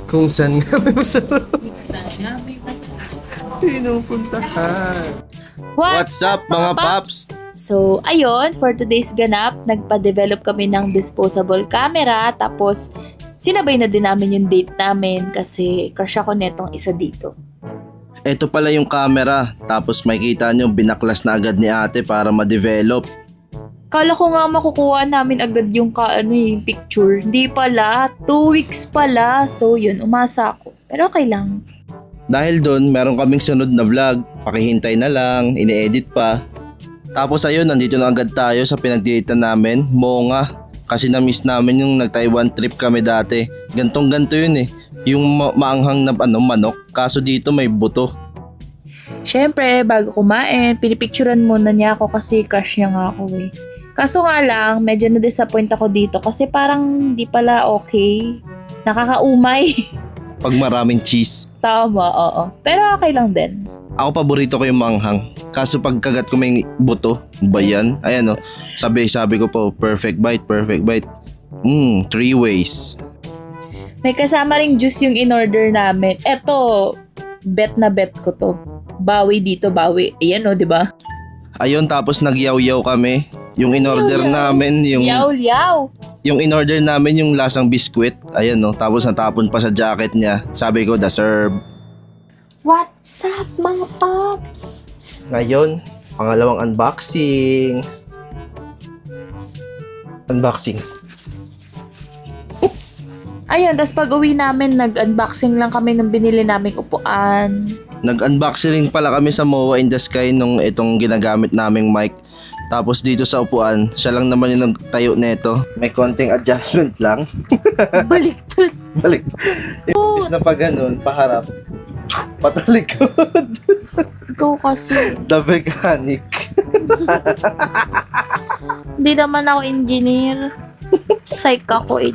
Kung saan nga may masarap Sana may masarap. pinupuntahan. What's up mga paps? So, ayun, for today's ganap, nagpa-develop kami ng disposable camera. Tapos, sinabay na din namin yung date namin kasi crush ako netong isa dito. Ito pala yung camera. Tapos makikita nyo binaklas na agad ni ate para ma-develop. Kala ko nga makukuha namin agad yung yung picture. Hindi pala, 2 weeks pala. So, yun, umasa ako. Pero okay lang. Dahil doon, meron kaming sunod na vlog. Pakihintay na lang, ine-edit pa. Tapos ayun, nandito na agad tayo sa pinagdilitan namin, Monga. Kasi na-miss namin yung nag-Taiwan trip kami dati. Gantong-ganto yun eh. Yung maanghang na manok, kaso dito may buto. Siyempre, bago kumain, pinipicturean muna niya ako kasi crush niya nga ako eh. Kaso nga lang, medyo na-disappoint ako dito kasi parang di pala okay. Nakakaumay. Pag maraming cheese. Tama, oo. Pero okay lang din. Ako paborito ko yung maanghang. Kaso pag kagat ko may buto, ba yan? Ayan o, sabi ko po, perfect bite, perfect bite. 3 ways. May kasama ring juice yung in-order namin. Eto, bet na bet ko to. Bawi dito, bawi. Ayan o, di ba? Ayun, tapos nagyaw-yaw kami. Yung in-order namin, Yaw. yung in-order namin yung lasang biskwit. Ayan no, tapos natapon pa sa jacket niya. Sabi ko, deserve. What's up, mga paps? Ngayon, pangalawang unboxing. Unboxing. Ayun, tas pag uwi namin, nag-unboxing lang kami ng binili naming upuan. Nag-unboxing rin pala kami sa MOA in the Sky nung itong ginagamit naming mic. Tapos dito sa upuan, siya lang naman yung nagtayo nito. May konting adjustment lang. Baliktad. Balik. Imbis na pa ganun, paharap. Patalikod. Ikaw kasi. The mechanic. Hindi naman ako engineer. Psych ako eh.